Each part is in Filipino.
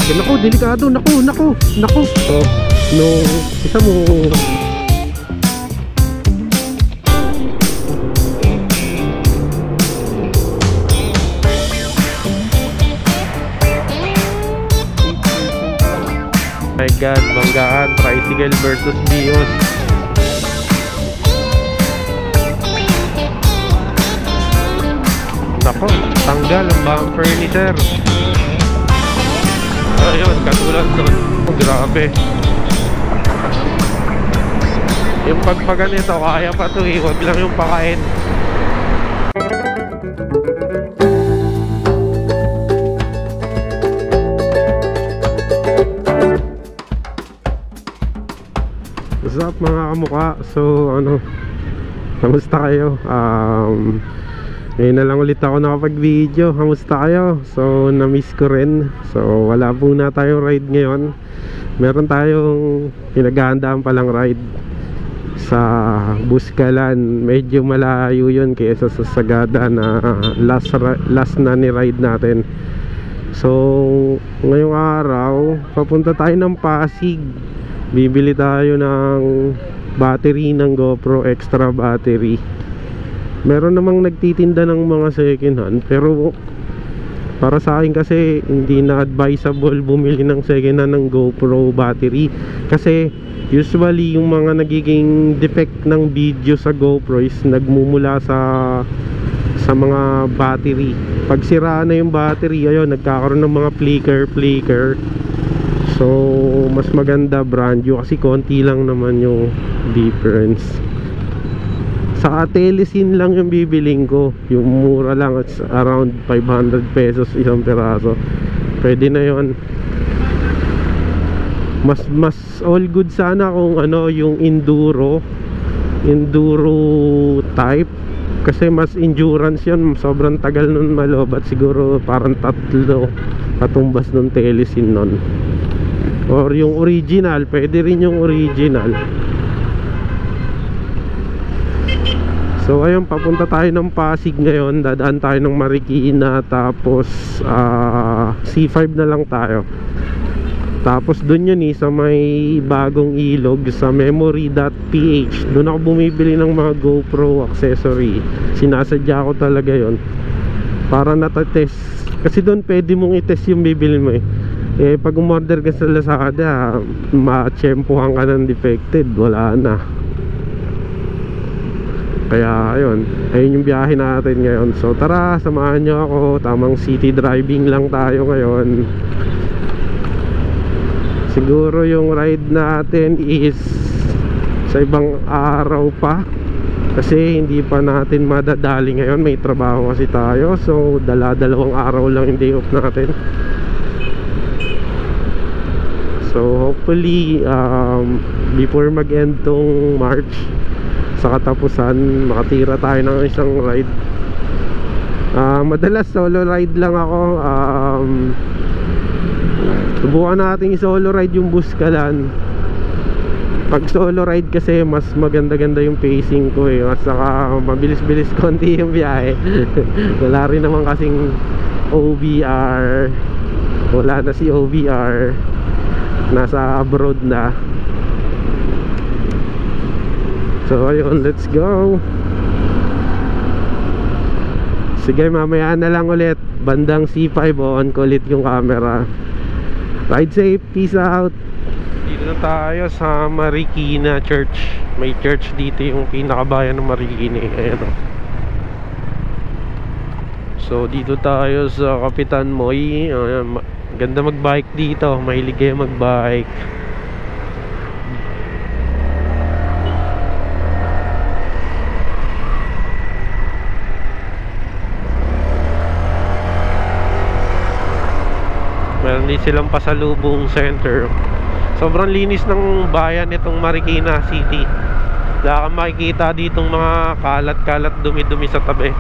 Naku, delikado. Naku. So, no, isa mo. My God, banggaan, tricycle versus Vios. Nako, tanggal ang bumper ni sir. Ayun, katulad nun. Oh, grabe. Yung pagpaganito, kaya pa to eh. Huwag lang yung pakain. What's up mga kamukha? So ano, kamusta kayo? Ngayon na lang ulit ako nakapag-video. Kamusta kayo? So na-miss ko rin. So wala po na tayong ride ngayon. Meron tayong pinaghahandaan palang ride sa Buscalan. Medyo malayo yun kaysa sa Sagada na last na ni-ride natin. So ngayong araw papunta tayo ng Pasig. Bibili tayo ng battery ng GoPro, extra battery. Meron namang nagtitinda ng mga second hand, pero para sa akin kasi hindi na advisable bumili ng second hand ng GoPro battery. Kasi usually yung mga nagiging defect ng video sa GoPro is nagmumula sa mga battery. Pag sira na yung battery, ayun, nagkakaroon ng mga flicker. So mas maganda brand new kasi konti lang naman yung difference. Sa Telesin lang yung bibiling ko, yung mura lang, it's around 500 pesos isang peraso. Pwede na yon. Mas all good sana kung ano, yung enduro type, kasi mas endurance yun. Sobrang tagal nun malobat, siguro parang 3 katumbas ng Telesin nun. Or yung original, pwede rin yung original. So ayun, papunta tayo ng Pasig ngayon. Dadaan tayo ng Marikina. Tapos C5 na lang tayo. Tapos dun yun sa may bagong ilog, sa memory.ph. Doon ako bumibili ng mga GoPro accessory. Sinasadya ko talaga yon para natatest. Kasi doon pwede mong itest yung bibili mo eh. Pag umorder ka sa Lazada, ma-tsempohan ka ng defected, wala na. Kaya ayun yung biyahe natin ngayon. So tara, samahan nyo ako. Tamang city driving lang tayo ngayon. Siguro yung ride natin is sa ibang araw pa, kasi hindi pa natin madadali ngayon. May trabaho kasi tayo. So dalawang araw lang yung day off natin. So hopefully before mag-end tong March, sa katapusan, makatira tayo ng isang ride. Madalas solo ride lang ako. Subukan natin i-solo ride yung Buscalan. Pag solo ride kasi mas maganda-ganda yung pacing ko eh. At saka mabilis-bilis konti yung biyahe. Wala rin naman kasing OBR. Wala na si OBR, nasa abroad na. So ayun, let's go. Sige, mamaya na lang ulit. Bandang C5 on ko ulit yung camera. Ride safe, peace out. Dito na tayo sa Marikina Church. May church dito, yung pinakabayan ng Marikina. Ayan o. So dito tayo sa Kapitan Moy. Ganda magbike dito. Mahilig kayo magbike. Meron din silang pasalubong center. Sobrang linis ng bayan itong Marikina City. Wala kang makikita ditong mga kalat-kalat, dumi-dumi sa tabi.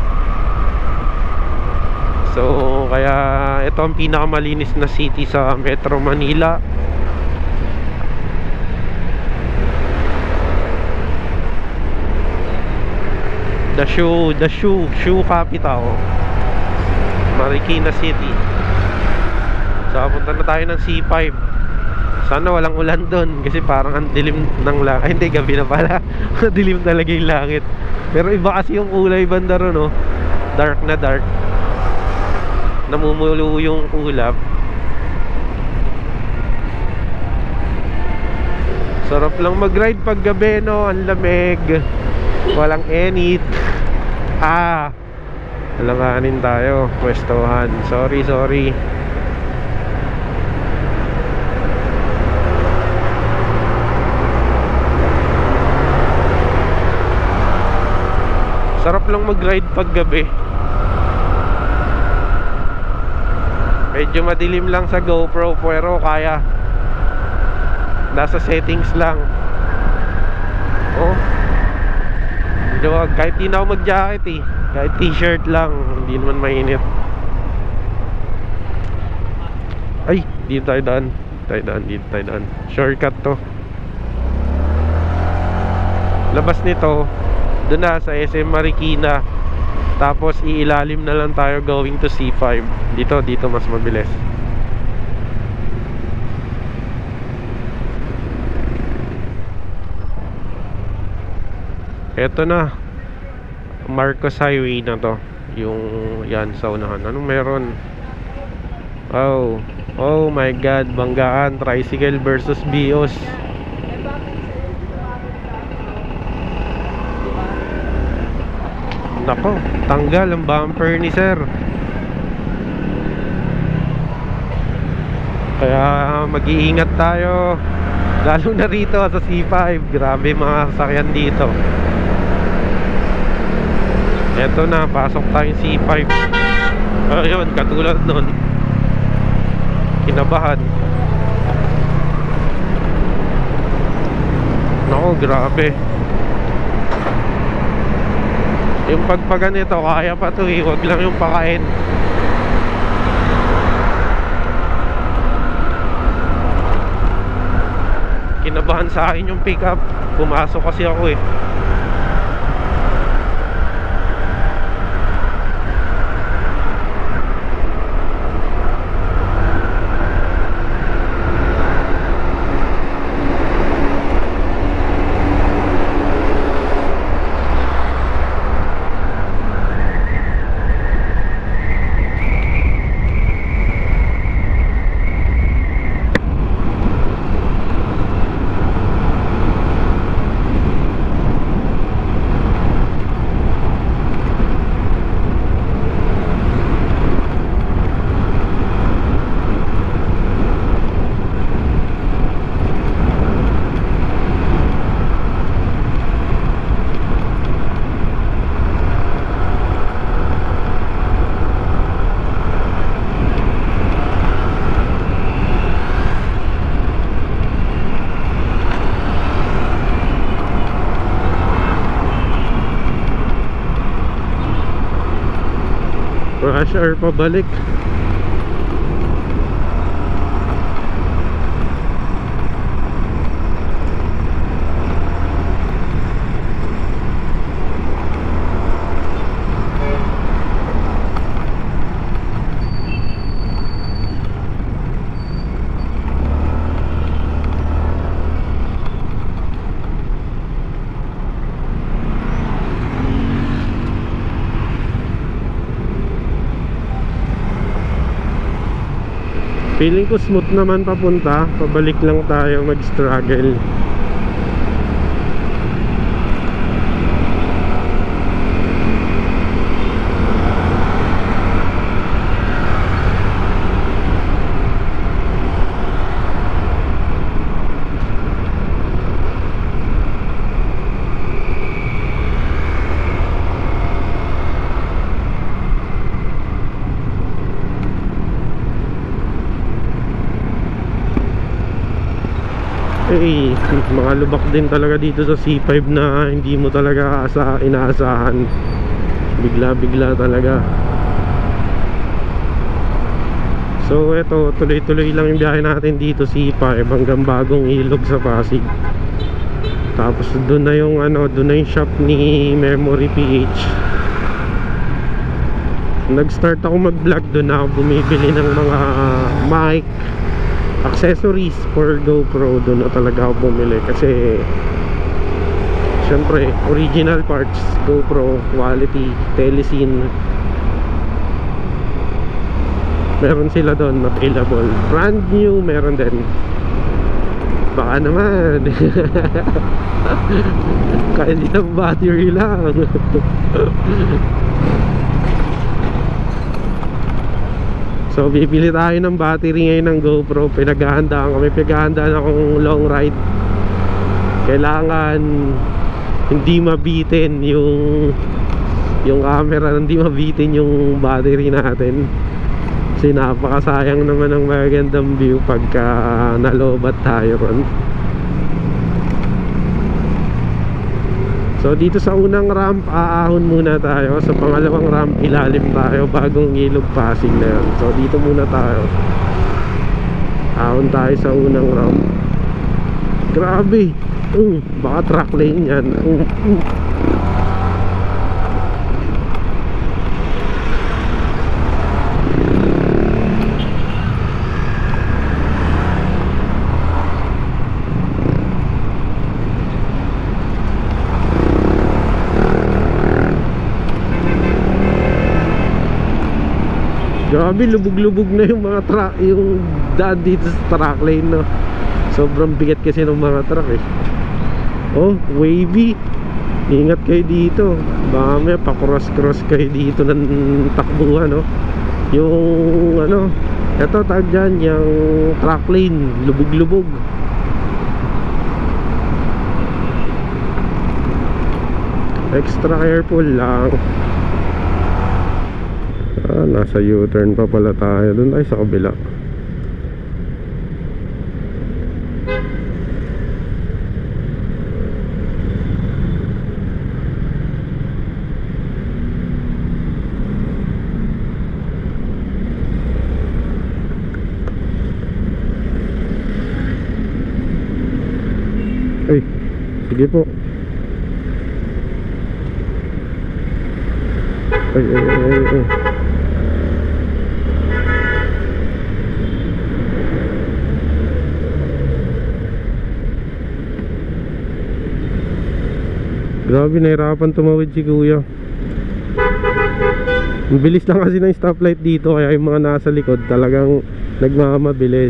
So kaya ito ang pinakamalinis na city sa Metro Manila. The shoe capital, Marikina City. So punta na tayo ng C5. Sana walang ulan doon kasi parang ang dilim ng langit. Ay hindi, gabi na pala. Dilim talaga yung langit. Pero iba kasi yung kulay banda ron, no? Dark na dark. Namumulo yung ulap. Sarap lang mag-ride pag gabi, no? Ang lamig. Walang init. Alanganin tayo. Pwestohan. Sorry. Sarap lang mag-ride pag gabi. Medyo madilim lang sa GoPro pero kaya. Nasa settings lang. Oh. Kahit di na ako mag-jacket eh. Kahit t-shirt lang, hindi naman mainit. Ay, dito tayo daan. Dito tayo daan. Shortcut to. Labas nito, doon na sa SM Marikina. Tapos iilalim na lang tayo going to C5. Dito mas mabilis. Eto na, Marcos Highway na to. Yung yan sa unahan. Anong meron? Oh my god, banggaan. Tricycle versus Bios. Nako, tanggal ang bumper ni sir. Kaya mag-iingat tayo. Lalo na rito sa C5. Grabe mga sasakyan dito. Eto na, pasok tayong C5. Ayun, katulad nun, kinabahan. Naku, grabe. Yung pagpaganito, kaya pa to eh. Huwag lang yung pakain. Kinabahan sa akin yung pickup. Pumasok kasi ako eh. Rush hour pabalik. Feeling ko smooth naman papunta. Pabalik lang tayo mag-struggle. Mga lubak din talaga dito sa C5 na hindi mo talaga inaasahan. Bigla-bigla talaga. So eto, tuloy-tuloy lang yung biyahe natin dito C5 hanggang Bagong Ilog sa Pasig. Tapos doon na yung doon na yung shop ni Memory PH. nag-start ako mag-vlog, doon ako bumibili ng mga mic, accessories for GoPro. Doon na talaga ako bumili kasi syempre original parts, GoPro quality, Telesin, meron sila doon available. Brand new meron din. Baka naman kasi ng battery lang. So bibili tayo ng battery ngayon ng GoPro. Pinaghahandaan kami, pinaghahandaan akong long ride. Kailangan hindi mabitin yung camera, hindi mabitin yung battery natin. Kasi napakasayang naman ng magandang view pagka nalobat tayo ron. So dito sa unang ramp, aahon muna tayo. Sa pangalawang ramp, ilalim tayo. Bagong ilog Pasig na yun. So dito muna tayo. Ahon tayo sa unang ramp. Grabe, baka track lane yan. Grabe, lubog-lubog na yung mga truck, yung daan dito sa track lane, no? Sobrang bigat kasi ng mga truck eh. Oh, wavy. Ingat kayo dito. Baka may pa-cross-cross kayo dito ng takbuhan, no? Yung ano, eto tag dyan, yung track lane, lubog-lubog. Extra careful lang. Nasa U-turn pa pala tayo. Doon tayo sa kabila. Ay, sige po. Ay. Grabe, nahirapan tumawid si kuya. Ang bilis lang kasi ng stoplight dito, kaya yung mga nasa likod talagang nagmamadali.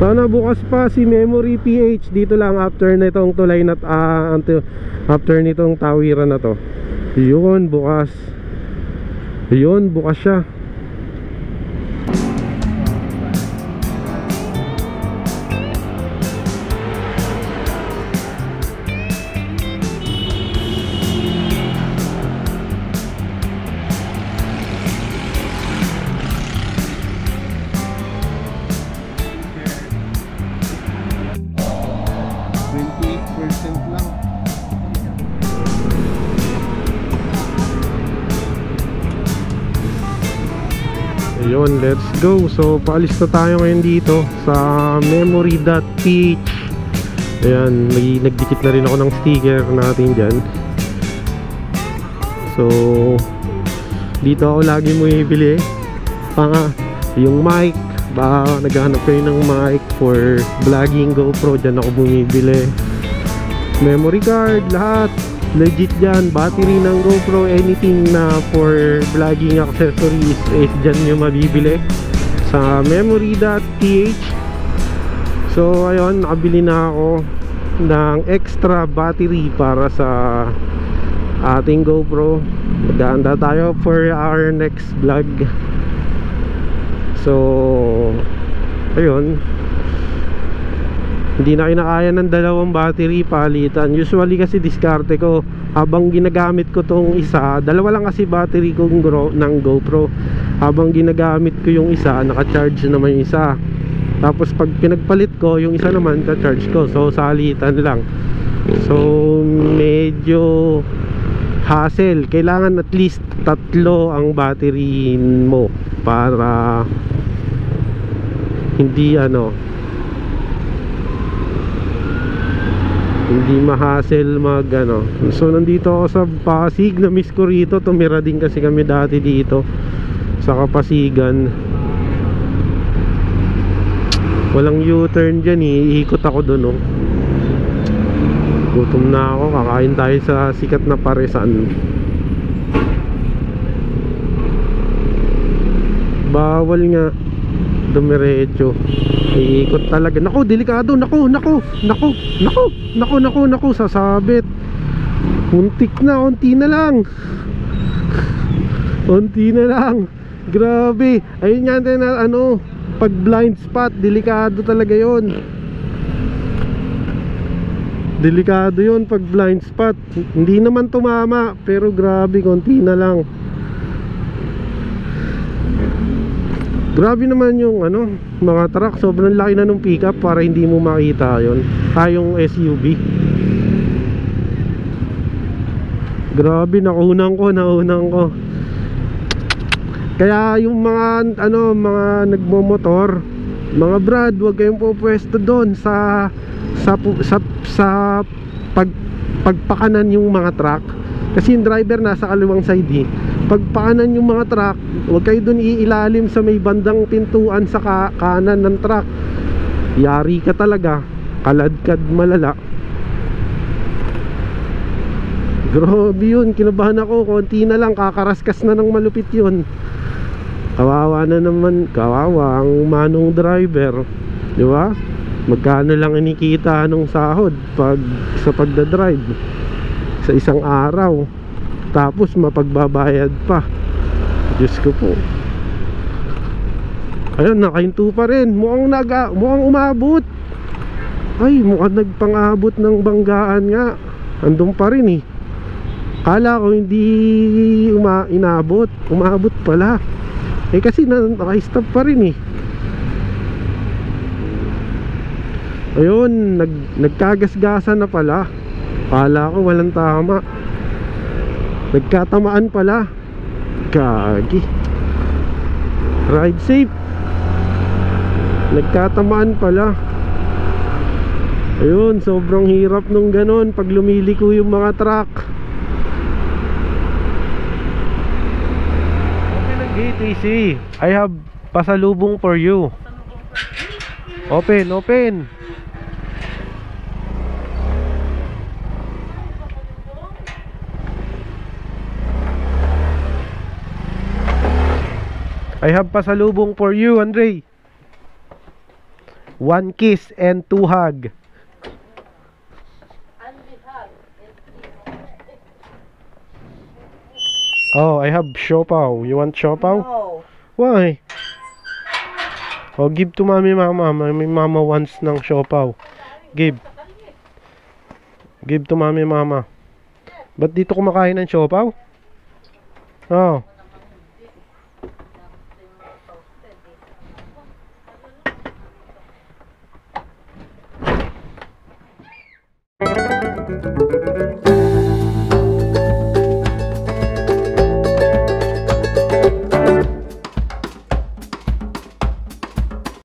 Sana bukas pa si Memory PH dito lang after nitong tulay na after nitong tawiran na to. Yun, bukas siya. Ayun, let's go. So paalis na tayo ngayon dito sa memory.ph. Ayan, may nagdikit na rin ako ng sticker natin dyan. So dito ako lagi mo ibili yung mic. Baka naghahanap kayo ng mic for vlogging GoPro, dyan ako bumibili. Memory card, lahat legit dyan. Battery ng GoPro, anything na for vlogging accessories, dyan nyo mabibili sa memory.ph. So ayun, nakabili na ako ng extra battery para sa ating GoPro. Maganda tayo for our next vlog. So ayun, hindi na kinakaya ng dalawang battery, palitan. Usually kasi diskarte ko habang ginagamit ko tong isa. Dalawa lang kasi battery ko ng GoPro. Habang ginagamit ko yung isa, naka-charge naman yung isa. Tapos pag pinagpalit ko, yung isa naman ka-charge ko. So salitan lang. So medyo hassle. Kailangan at least 3 ang battery mo para hindi Hindi ma-hassle mag ano. So nandito ako sa Pasig. Na-miss ko rito. Tumira din kasi kami dati dito sa Kapasigan. Walang U-turn dyan eh. Iikot ako dun oh. Gutom na ako. Kakain tayo sa sikat na paresan. Bawal nga dumiretso. Iikot talaga. Naku, delikado. Naku, sasabit. Muntik na, unti na lang. Unti na lang. Grabe. Ayun nga din na ano, pag blind spot, delikado talaga yon. Delikado yon pag blind spot. Hindi naman tumama, pero grabe, konti na lang. Grabe naman yung ano, mga truck. Sobrang laki na nung pickup para hindi mo makita yon. Yung SUV. Grabe, naunang ko. Kaya yung mga ano, mga nagmomotor, mga brad, huwag kayong pupwesto doon sa pagpakanan yung mga truck. Kasi yung driver nasa kaliwang side eh. Pagpakanan yung mga truck, huwag kayo doon iilalim sa may bandang pintuan sa kanan ng truck. Yari ka talaga, kaladkad malala. Grabe yun, kinabahan ako. Konti na lang, kakaraskas na ng malupit yun. Kawawa na naman, kawawa ang manong driver, di ba? Magkano lang inikita nung sahod sa pagdadrive sa isang araw, tapos mapagbabayad pa. Diyos ko po. Ayun, nakahinto pa rin. Mukhang umabot. Ay, mukhang nagpang-abot ng banggaan nga. Andun pa rin eh. Kala ko hindi inabot. Umabot pala. Eh kasi naka-stop pa rin eh. Ayun, nagkagasgasan na pala. Kala ko walang tama. Nagkatamaan pala. Gagi. Ride safe. Nagkatamaan pala. Ayun, sobrang hirap nung ganon pag lumiliko yung mga truck. GTC, I have pasalubong for you. Open. I have pasalubong for you, Andre. 1 kiss and 2 hug. Oh, I have siopaw. You want siopaw? No. Why? Oh, give to mama. Mama wants ng siopaw. Give to mama. Ba't dito kumakain ng siopaw? Oh.